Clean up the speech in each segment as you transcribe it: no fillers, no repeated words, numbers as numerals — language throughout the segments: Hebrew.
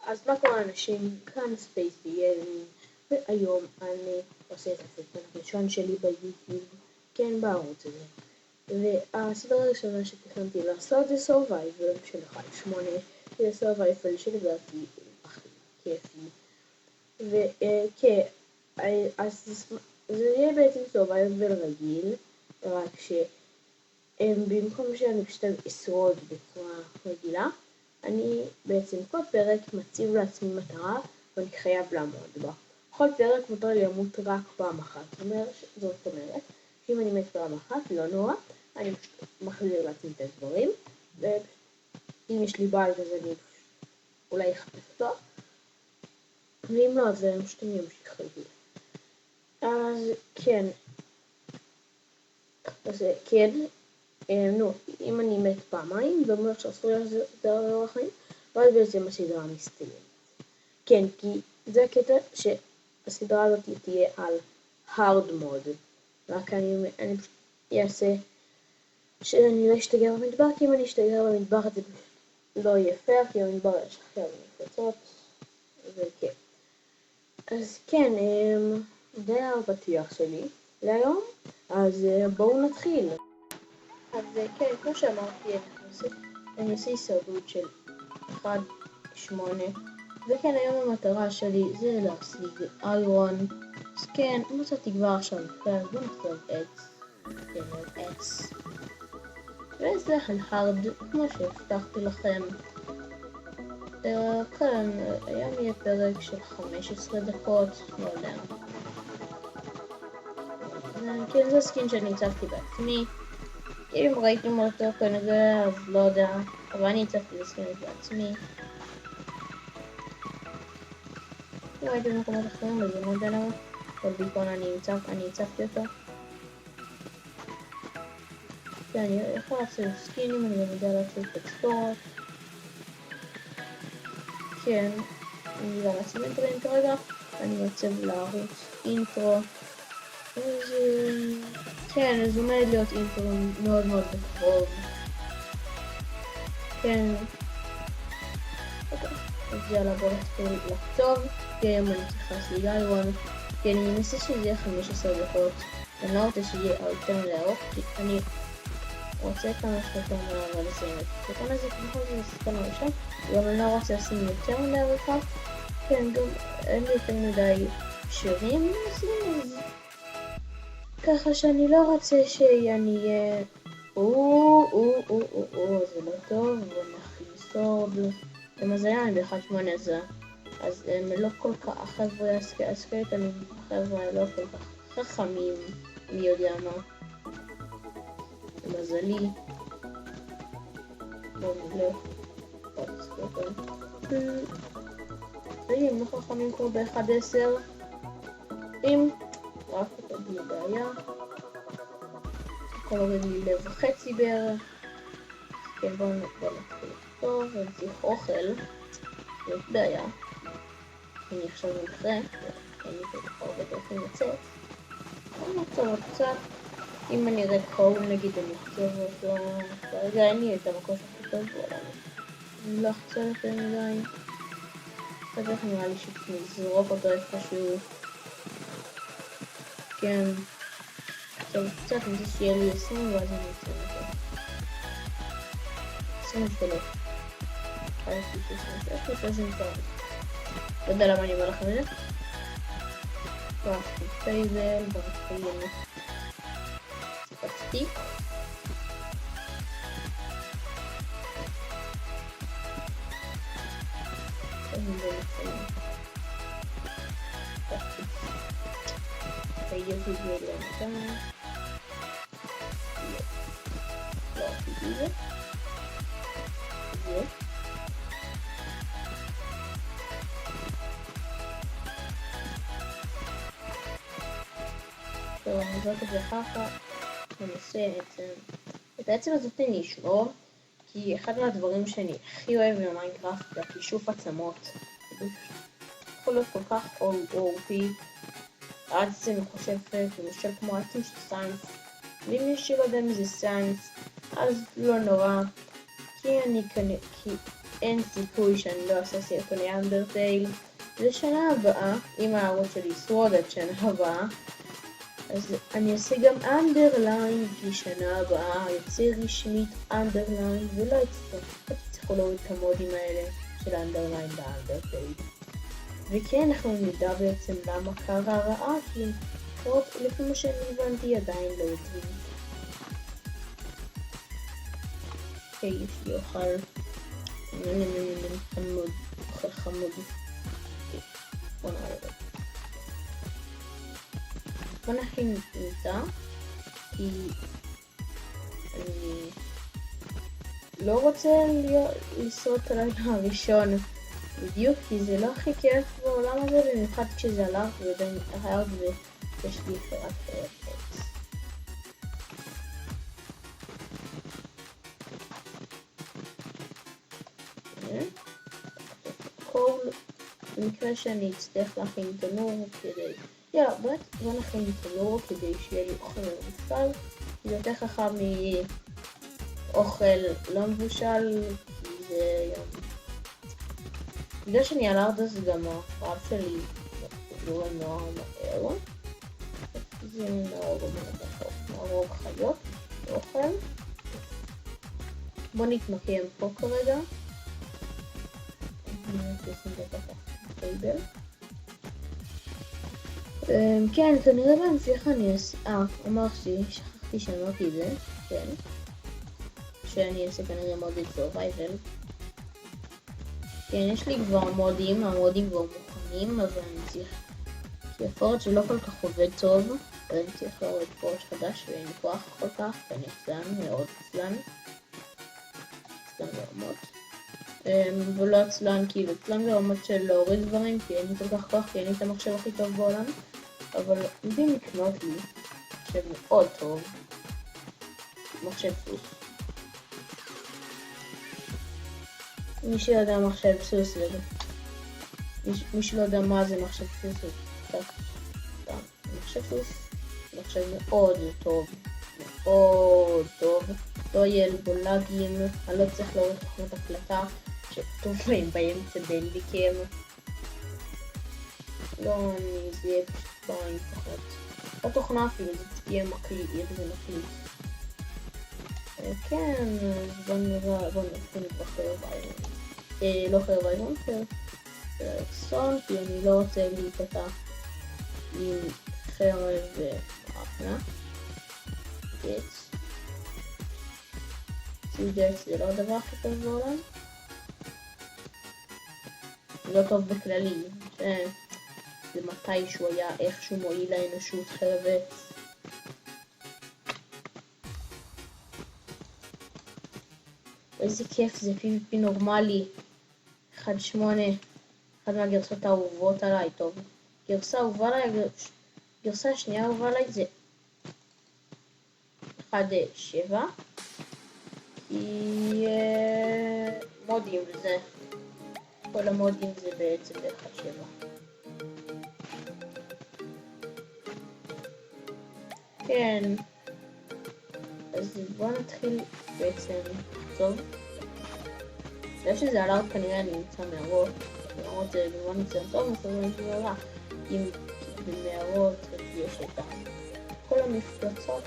אז מה קורה אנשים? כאן ספייסי, והיום אני עושה את הסרטון הראשון שלי ביוטיוב, כן, בערוץ הזה. והסדרה הראשונה שתכננתי לעשות זה Survival של 1.8, זה Survival שלדעתי הכי כיפי. וכן, אז זה יהיה בעצם Survival רגיל, רק במקום שאני פשוט אשרוד בצורה רגילה, אני בעצם כל פרק מציב לעצמי מטרה ואני חייב לעמוד בה. כל פרק מותר לי למות רק פעם אחת. זאת אומרת, שאם אני מת פעם אחת, לא נורא, אני פשוט מחזיר לעצמי את הדברים, ואם יש לי בעל אז אני אולי אחפש אותו, ואם לא, אז אני פשוט אמשיך רגיל. אז כן, אם אני מת פעמיים, זה אומר שאסור לחזור לחיים, ואז בעצם הסדרה מסתיימת. כן, כי זה הקטע שהסדרה הזאת תהיה על hard mode, רק אני פשוט אעשה שאני לא אשתגע במדבר, כי אם אני אשתגע במדבר זה לא יהיה פייר, כי במדבר יש עכשיו מפלצות, וכן. אז כן, זה היה הפתיח שלי להיום, אז בואו נתחיל. אז כן, כמו שאמרתי, אני עושה הישרדות של 1.8, וכן, היום המטרה שלי זה להשיג איירון. אז כן, מצאתי כבר עכשיו בכלל, בוא נכתוב X, וזה הלהרד, כמו שהבטחתי לכם. כן, היום יהיה פרק של 15 דקות, לא יודע. כן, זה סקין שאני הצבתי בעצמי. אם ראיתם אותו כנראה, אז לא יודע, אבל אני הצבתי לסקין בעצמי. אם ראיתם במקומות אחרים, אז אני לא יודע למה. אבל בעיקרון אני הצבתי אותו. ואני יכול לעשות סקינים, אני גם יודע לעשות טקסטורות. כן, אני כבר לעצב אינטרים כרגע, אני מעצב לערוץ אינטרו. אז כן, אז עומד להיות אינטרו מאוד מאוד בקרוב. כן. אז יאללה, בוא נתחיל לכתוב. כי היום אני צריכה להשיג איירון. כי אני מנסה שזה יהיה 15 דקות. אני לא רוצה שיהיה יותר לארוך, כי אני רוצה כמה שיותר מהר לסיים את הסרטון הזה, בכל זאת הסרטון הראשון. גם אני לא רוצה לשים יותר מדי ארוכה. כן, גם אין לי יותר מדי שירים לשים, אז ככה שאני לא רוצה שאני אהיה זה לא טוב, ונכניסו למזלם אני ב-1.8 הזה, אז הם לא כל כך, החבר'ה הסקייטנים, החבר'ה לא כל כך חכמים, מי יודע מה, למזלי, בואו נלך, עוד סקייטן, הם לא חכמים כמו ב-1.10, אם רק אותה בלי בעיה, כל הוריד לי לב וחצי בערך. כן, בואו נתחיל לכתוב, ונצריך אוכל, זאת בעיה. אני עכשיו נדחה, אין לי כל כך הרבה דרכים לצאת. אני אכתוב עוד קצת, אם אני אראה קרוב נגיד אני אכתוב אותו, כרגע אין לי את המקום הכי טוב, אבל אני לא אכתוב יותר מדי. אחר כך נראה לי שנזרוק אותו איפשהו. כן. עכשיו קצת אני רוצה שיהיה לי 20 ואז אני אצא אותו. 23. יש לי 33. לא יודע למה אני אומר לכם את זה. פרסטי פייבל, ברסטי פסטיק. Yo fui de la ventana. Lo activé. Bien. טוב, אני זאת את זה ככה. ננסה את העצם הזאת אני אשמור, כי אחד מהדברים שאני הכי אוהב במיינקראפט זה הכישוף עצמות. יכול להיות כל כך OP. העצם מחושפת, למשל כמו העצם של סיינס, ואם יש שלא יודע מזה סיינס, אז לא נורא, כי אין סיכוי שאני לא אעשה סרטוני אנדרטייל. לשנה הבאה, אם הערוץ שלי ישרוד עד שנה הבאה, אז אני אעשה גם אנדרליין, כי שנה הבאה יוצא רשמית אנדרליין, ולא תצטרכו להוריד את המודים האלה של אנדרליין באנדרטייל. וכן, אנחנו נדע בעצם למה קרה רעה, כי לפחות לפי מה שאני הבנתי עדיין לא יודעים. אוקיי, יש לי אוכל חמוד, אוכל חמוד. בוא נראה. בוא נכין מיטה, כי אני לא רוצה לשרוד את הלילה הראשון בדיוק, כי זה לא הכי כיף בעולם הזה, במיוחד כשזה הלך ובין הרד ויש לי רק עץ. כל במקרה שאני אצטרך להכין תנור כדי... בוא נכין תנור כדי שיהיה לי אוכל מבושל, זה יותר חכם מאוכל לא מבושל, כי זה... בגלל שאני על ארד אז גם הרעב שלי לא נורא מהר, זה נהרוג חיות באוכל. בוא נתמקם פה כרגע. כן, כנראה בהמשך אני אעשה... אמרתי, שכחתי שאמרתי את זה, כן. שאני אעשה כנראה מודד סורווייבל. כן, יש לי כבר מודים, המודים כבר מוכנים, אבל אני צריך... כי הפורט שלא כל כך עובד טוב, אז אני צריך להוריד פורט חדש ואין לי כוח כל כך, ואני עצלן, מאוד עצלן. עצלן ברמות. ולא עצלן, כאילו עצלן ברמות של להוריד דברים, כי אין לי כל כך כוח, כי אין לי את המחשב הכי טוב בעולם. אבל יודעים לקנות לי מחשב מאוד טוב. מחשב סוס. מי שיודע מחשב סוס זה... מי שלא יודע מה זה מחשב סוס, מחשב סוס זה מחשב מאוד טוב, מאוד טוב, לא יהיה בו לגים, אני לא צריך להוריד תוכנות הקלטה שטובים באמצע בנדיקים, לא, זה יהיה פשוט בעין תוכנות, לא תוכנה אפילו, זה תהיה מקליט, יהיה בזה מקליט. כן, בוא נתחיל בחרב איירון, לא חרב איירון, אלכסון, כי אני לא רוצה להיקטע עם חרב ואפנה. דץ. דץ זה לא הדבר הכי טוב בעולם. זה לא טוב בכללי, זה מתישהו היה איכשהו מועיל לאנושות חרב עץ. איזה כיף, זה PvP נורמלי. 1.8, אחד מהגרסות האהובות עליי, טוב. גרסה אהובה עליי, גרסה השנייה אהובה עליי זה 1.7. כי מודים וזה, כל המודים זה בעצם ב-1.7. כן. אז בואו נתחיל בעצם טוב. בגלל שזה עלה כנראה אני נמצא מערות, מערות זה לא נמצא טוב, אבל אני לא רע. אם במערות יש את כל המפלצות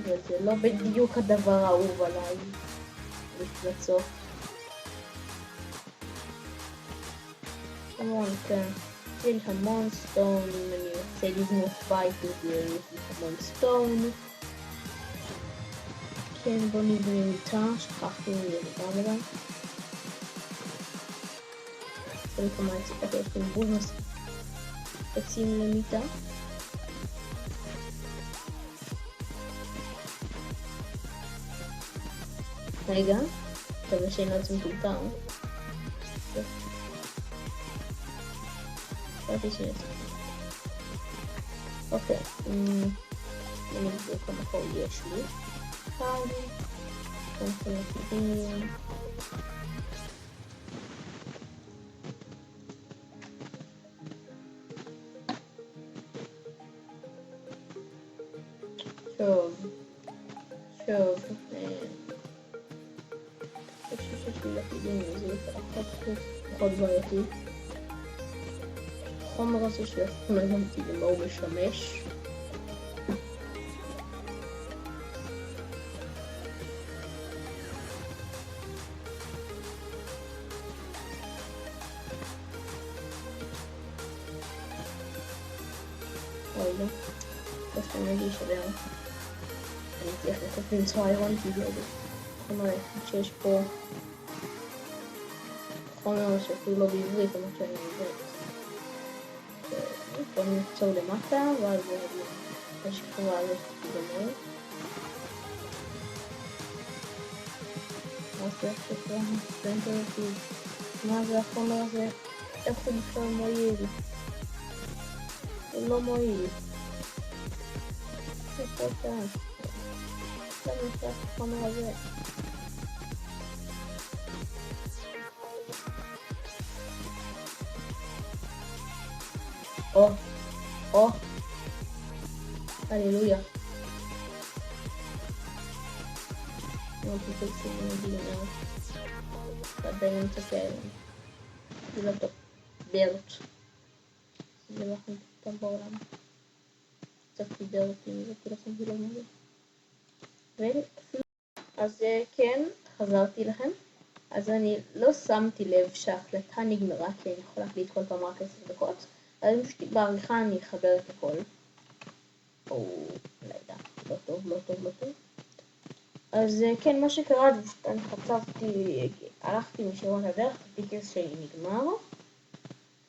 וזה לא בדיוק הדבר האהוב עליי, מפלצות. המון, כן. יש לי המון סטון, אם אני רוצה לבנות בית לזה, יש לי המון סטון. כן, בוא נבנה מיטה, שכחתי לגמרי. צריך כמה עצות, יש לי בונוס עצים למיטה. רגע, מקווה שאין לעצמי מטומטם. אוקיי, אני אבדוק כמה חור יש לי. אחד, נתונים. שוב, יש לי יודעים, זה פחות בעייתי. החומר הזה שאנחנו לא הבנתי למה הוא משמש. אוי לא, פשוט נגיד שבר. אני צריך לתת למצוא אירון בגלל זה. חומר שיש פה חומר שאפילו לא בעברית, אבל שאני עברית. בוא נקצור למטה, ואז השכבה הזאת תיגמר. מה זה השכבה? מה זה החומר הזה? איך הוא בכלל מועיל? הוא לא מועיל. איפה אתה? עכשיו נפתח החומר הזה. או, הללויה. מאוד פיקסים נגיד מאוד. ועדיין נמצא זה לא טוב. ברט. זה לא הכי טוב בעולם. קצת פידר אותי מזה, כי לכם זה לא מזה. אז כן, חזרתי לכם. אז אני לא שמתי לב שההקלטה נגמרה, כי אני יכולה להקליט כל פעם רק 10 דקות. אז פשוט בעריכה אני אחבר את הכל. או, לא יודע, לא טוב. אז כן, מה שקרה זה שאני חצבתי, הלכתי משירון הדרך, הפיקס שלי נגמר.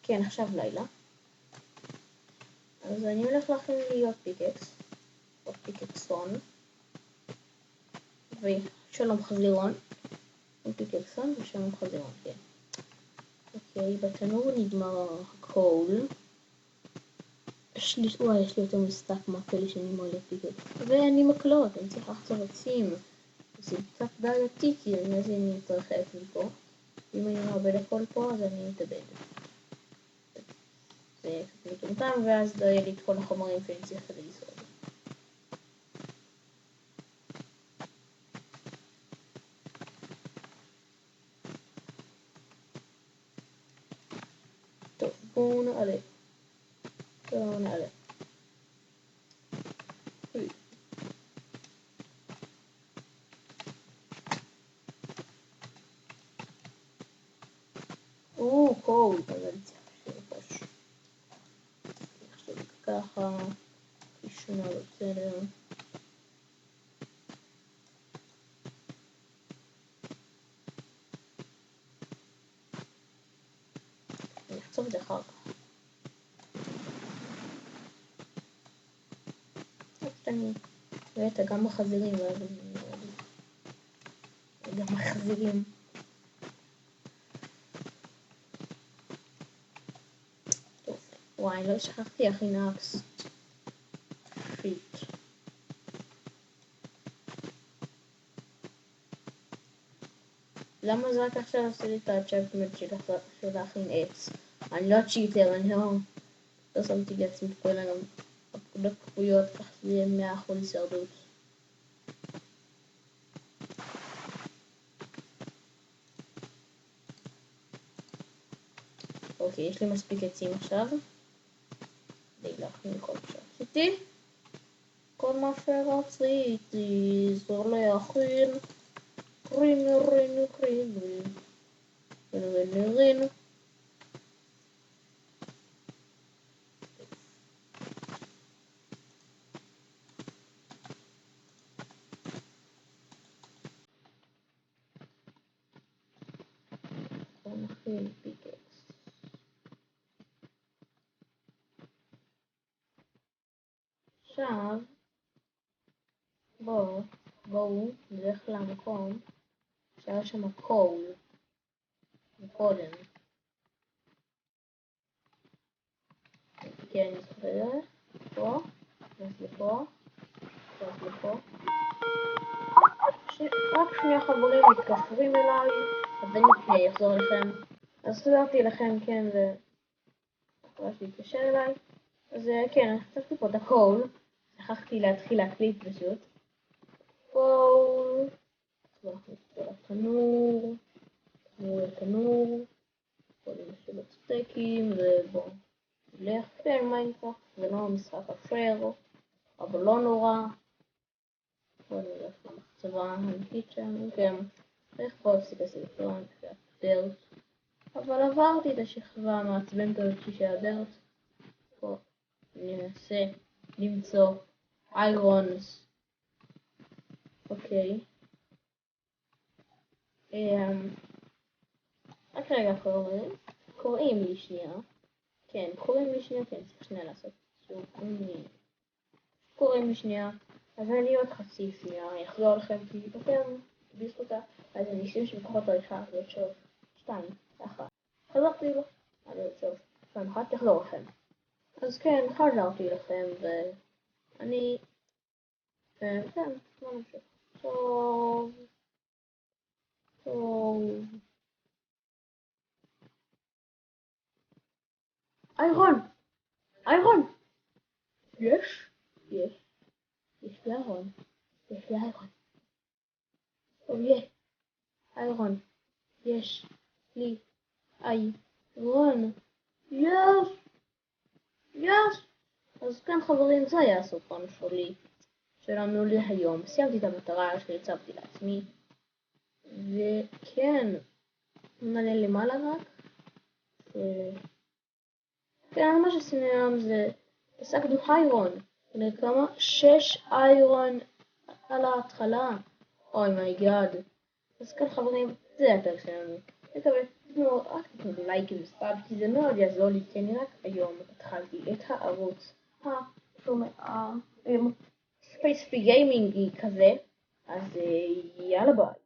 כן, עכשיו לילה. אז אני הולך להכין לי עוד פיקס. עוד פיקקסון. ושלום חזירון. עוד פיקקסון ושלום חזירון, כן. אוקיי, בתנור נגמר הקול. יש לי יותר מסטק מהפלא שאני מולד פיקקס. ואני מקלות, אני צריך לחצוב עצים. זה קצת בעייתי, כי אז אני אתרחק מפה. אם אני מאבד הכל פה, אז אני אתאבד. זה קצת מטומטם, ואז לא יהיה לי את כל החומרים שאני צריך כדי לשרוד. טוב, בואו נעלה. קול, אז אני צריך שרפוש. עכשיו ככה, ראשונה בסדר. אני אחצוב את זה אחר כך. קטנים. ואתה גם בחזירים, גם בחזירים. וואי, לא שכחתי הכי נאקס. פיט. למה זה רק עכשיו עושה לי את האצ'ייבמנט של להכין עץ? אני לא צ'יטר, אני לא שמתי לעצמי את כל הפקודות כפויות, כך זה יהיה 100% הישרדות. אוקיי, יש לי מספיק עצים עכשיו. כדי להכין כל מה שרציתי. כל מה שרציתי, זו להכין. רינו. בואו נכין פיקקס. עכשיו, בואו נלך למקום שהיה שם קול מקודם. כן, אני זוכר פה, לפה. רק שני חברים מתקשרים אליי, אז אני אחזור אליכם. אז חזרתי אליכם, כן, וחברה להתקשר אליי. אז כן, אני חשבתי פה את הקול. שכחתי להתחיל להקליט פשוט. קול. תנור. מול תנור, יכולים לשבת סטייקים, ובואו נלך מיינקראפט, זה לא משחק אפר, אבל לא נורא. בואו נלך למחצבה הענקית שלנו, גם צריך פה להפסיק הסרטון, קצת דרט, אבל עברתי את השכבה המעצבנת הזאת של הדרט. פה אני אנסה למצוא איירונס. אוקיי. רק רגע קוראים לי שנייה. כן, קוראים לי שנייה, כן, צריך שנייה לעשות שוב. קוראים לי שנייה, אז אני עוד חצי שנייה, אני אחזור לכם כי אתם בזכותה, אז אני אשים שבכוחות עריכה, זה שוב 2, 1. חזרתי לו, אני שוב 2, 1, תחזור לכם. אז כן, חזרתי לכם, ואני, כן, לא נמשיך. טוב. איירון! יש לי איירון. איירון. יש לי איירון. יש! אז כן חברים, זה היה הסרטון שלנו להיום. סיימתי את המטרה שהצבתי לעצמי. וכן, נעלה למעלה רק. כן, מה שעשינו היום זה השגנו איירון. נראה כמה 6 איירון על ההתחלה. אוי מי גאד. אז כן חברים, זה היה הפרק שלנו. רק תתנו לייקים וסאב, כי זה מאוד יעזור לי, כי אני רק היום התחלתי את הערוץ ספייס פרי גיימינג כזה. אז יאללה ביי.